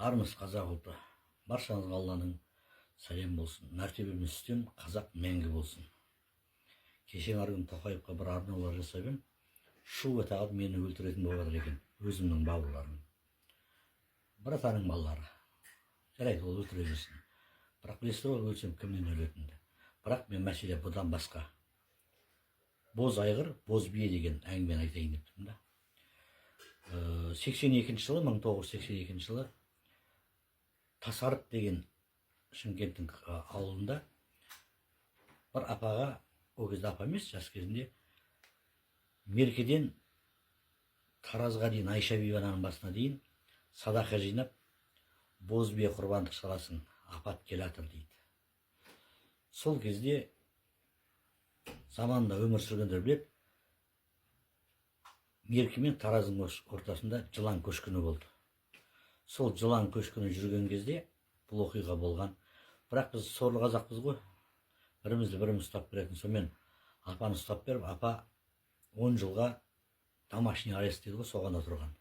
Армысыз қазақ ұлты. Баршаңызға Алланың сәлем болсын. Мәртебеміз үстем, қазақ мәңгі болсын. Кешен арғын Тоқаевқа бір арнаулар жасап ем. Шу өтағып мені өлтіретін болғадыр екен, өзімнің бауырларым. Бір атаның балалары. Жарайды, ол өлтіре берсін. Бірақ білесіздер ғой, өлсем кімнен өлетінді. Бірақ мен мәселе бұдан басқа. Боз айғыр, боз бие деген әңгімені айтайын деп тұрмын да. 82 жылы, 1982 жылы Тасарық деген Шымкенттің ауылында бір апаға, о кезде апа емес, жас кезінде Меркеден Таразға дейін, Айша бибананың басына дейін садақа жинап, боз бие құрбандық шаласын, апат келатыр дейді. Сол кезде заманда өмір сүргендер білет, Мерке мен Тараздың ортасында жылан көшкіні болды. Сол жылан көшкіні жүрген кезде бұл оқиға болған. Бірақ біз сорлы қазақпыз ғой. Бірімізді біріміз ұстап беретін. Сонымен апаны ұстап беріп, апа 10 жылға домашний арест дейді ғой, соған отырған.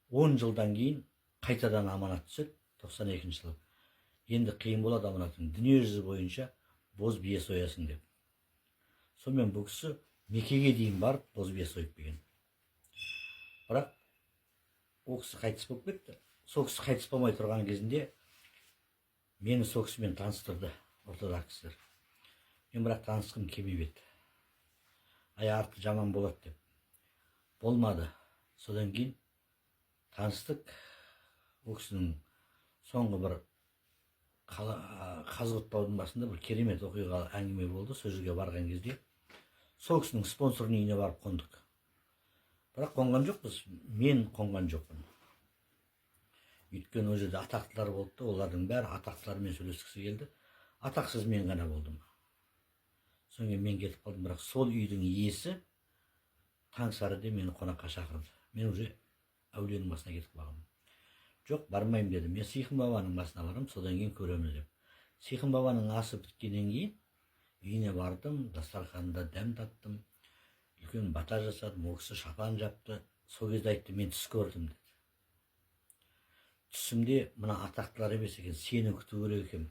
10 жылдан кейін қайтадан аманат түседі, 92 жылы. Енді қиын болады аманаттың, дүниежүзі бойынша боз бие соясың деп. Сонымен бұл кісі Меккеге дейін барып боз бие сойып берген. Бірақ ол кісі қайтыс болып кетті. Сол кісі қайтыс болмай тұрған кезінде мені сол кісімен таныстырды ортадағы кісілер. Мен бірақ танысқым келмеп еді. Арты жаман болады деп. Болмады. Содан кейін таныстық. Ол кісінің соңғы бір Қазығұрттаудың басында бір керемет оқиға әңгіме болды. Сол жерге барған кезде сол кісінің спонсорының үйіне барып қондық. Бірақ қонған жоқпыз. Мен қонған жоқпын. Өйткені ол жерде атақтылар болды, олардың бәрі атақтылармен сөйлескісі келді. Атақсыз мен ғана болдым. Соңғы мен кетіп қалдым, бірақ сол үйдің иесі таң сарыда мені қонаққа шақырды. Мен уже әулиенің басына кетіп қалғанмын. Жоқ, бармаймын деді. Мен Сиқым бабаның басына барам, содан кейін көреміз деп. Сиқым бабаның асы біткеннен кейін үйіне бардым, дастарханында дәм таттым. Үлкен бата жасадым, ол кісі шапан жапты. Сол кезде айтты, мен түс көрдім деді. Түсімде мына атақтылар емес екен, сені күту керек екен.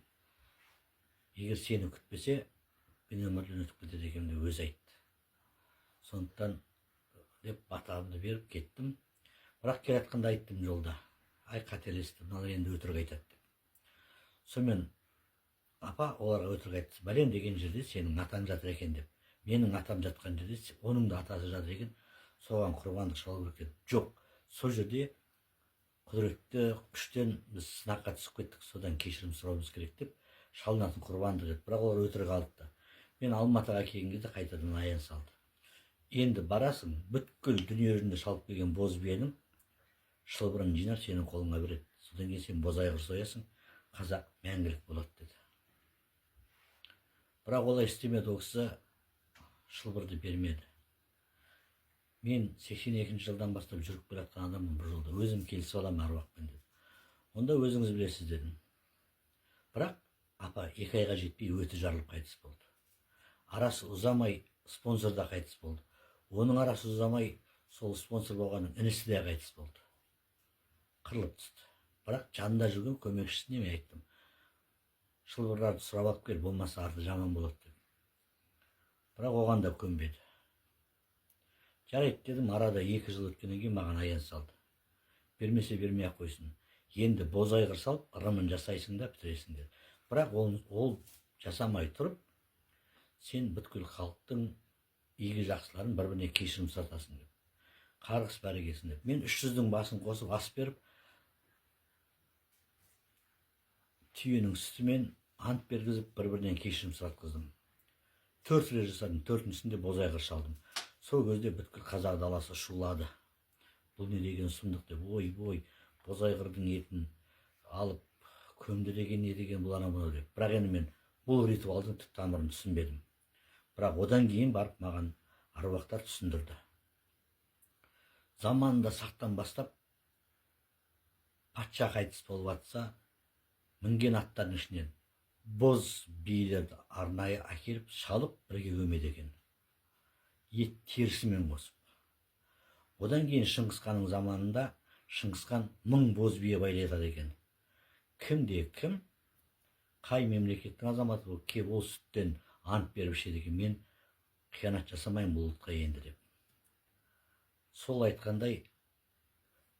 Егер сені күтпесе, мен өмірден өтіп кетеді екен деп өзі айтты. Сондықтан деп батамды беріп кеттім. Бірақ келатқанда айттым жолда. Ай, қателестім, мыналар енді өтірік айтады деп. Сонымен апа оларға өтірік айтты. Бәлем деген жерде сенің атаң жатыр екен деп. Менің атам жатқан жерде оның да атасы жатыр екен. Соған құрбандық шалу керек еді. Жоқ, сол жерде құдіретті күштен біз сынаққа түсіп кеттік, содан кешірім сұрауымыз керек деп шалынатын құрбандық еді. Бірақ олар өтірік алды. Мен Алматыға келген кезде қайтадан аян салды. Енді барасың, бүткіл дүние жүзінде шалып келген боз биенің шылбырын жинар, сенің қолыңа береді. Содан кейін сен боз айғыр соясың, қазақ мәңгілік болады деді. Бірақ олай істемеді, ол кісі шылбырды бермеді. Мен 82 жылдан бастап жүріп келе жатқан адаммын бір жолда. Өзім келісіп аламын аруақпен деді. Онда өзіңіз білесіз дедім. Бірақ апа 2 айға жетпей өті жарылып қайтыс болды. Арасы ұзамай спонсор да қайтыс болды. Оның арасы ұзамай сол спонсор болғанның інісі де қайтыс болды. Қырылып түсті. Бірақ жанында жүрген көмекшісіне мен айттым. Шылбырларды сұрап алып кел, болмаса арты жаман болады деп. Бірақ оған да көнбеді. Жарайды дедім, арада 2 жыл өткеннен кейін маған аян салды. Бермесе бермей ақ қойсын. Енді боз айғыр салып, ырымын жасайсың да бітіресің деді. Бірақ ол жасамай тұрып, сен бүткіл халықтың игі жақсыларын бір-біріне кешірім сатасың деп. Қарғыс бәрі келсін деп. Мен 300-дің басын қосып ас беріп, түйенің сүтімен ант бергізіп, бір-бірінен кешірім сұратқыздым. 4 рет жасадым, 4-сінде боз айғыр шалдым. Сол кезде бүткіл қазақ даласы шулады. Бұл не деген сұмдық деп, ой, боз айғырдың етін алып көмді деген не деген бұл анау деп. Бірақ енді мен бұл ритуалдың түп тамырын түсінбедім. Бірақ одан кейін барып маған аруақтар түсіндірді. Заманында сақтан бастап патша қайтыс болып жатса, мінген аттардың ішінен боз биелерді арнайы әкеліп шалып бірге көмеді екен. Ет терісімен қосып. Одан кейін Шыңғыс ханның заманында Шыңғысхан 1000 боз бие байлатады екен. Кімде кім қай мемлекеттің азаматы болып кеп ол сүттен ант беріп ішеді екен, мен қиянат жасамайын бұл ұлтқа енді деп. Сол айтқандай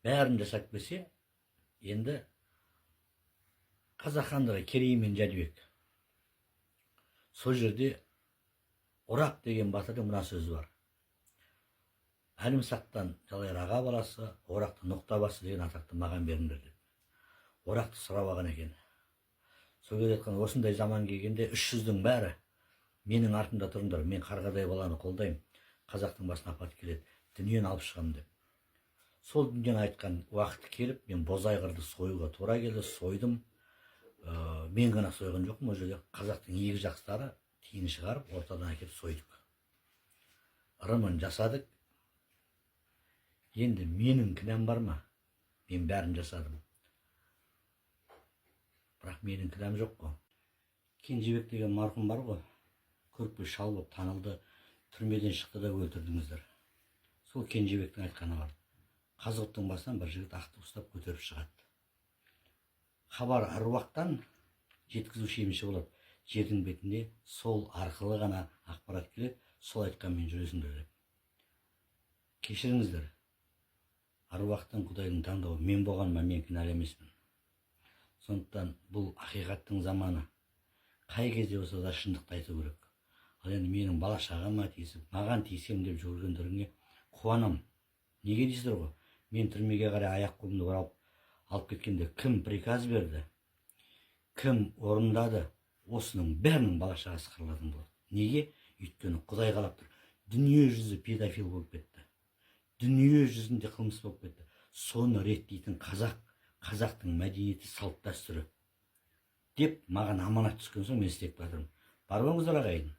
бәрін жасап келсе, енді қазақ хандығы Керей мен Жәнібек. Сол жерде Орақ деген батырдың мына сөзі бар. Әлімсақтан Жалайыр аға баласы, Орақты Ноқтабасы деген атақты маған беріңдер деп. Орақты сұрап алған екен. Сол кезде айтқан, осындай заман келгенде 300-дің бәрі менің артымда тұрыңдар, мен қарғадай баланы қолдаймын, қазақтың басына апат келеді, дүниені алып шығамын деп. Сол дүниені айтқан уақыты келіп, мен Бозайғырды союға тура келді, сойдым. Мен ғана сойған жоқпын, ол жерде қазақтың екі жақтары тиын шығарып, ортадан әкеліп сойдық. Ырымын жасадық. Енді менің кінәм бар ма? Мен бәрін жасадым. Бірақ менің кінәм жоқ қой. Кенжебек деген марқұм бар ғой, көрпе шал болып танылды, түрмеден шықты да өлтірдіңіздер. Сол Кенжебектің айтқаны бар. Қазығұттың басынан бір жігіт ақты ұстап көтеріп шығады. Хабар аруақтан жеткізуші емші болады. Жердің бетінде сол арқылы ғана ақпарат келеді, сол айтқанмен жүресіңдер деп. Кешіріңіздер, аруақтан Құдайдың таңдауы мен болғаныма мен кінәлі емеспін. Сондықтан бұл ақиқаттың заманы. Қай кезде болса да шындықты айту керек. Ал енді менің бала шағама тиісіп, маған тиісем деп жүргендеріңе қуанам. Неге дейсіздер ғой? Мен түрмеге қарай аяқ қолымды бұрап алып кеткенде кім приказ берді? Кім орындады? Осының бәрінің бала шағасы қырылатын болады. Неге? Өйткені Құдай қалап тұр. Дүние жүзі педофил болып кетті. Дүние жүзінде қылмыс болып кетті. Соны реттейтін қазақтың мәдениеті, салт дәстүрі деп маған аманат түскен соң мен істеп жатырмын. Бар болыңыздар ағайын.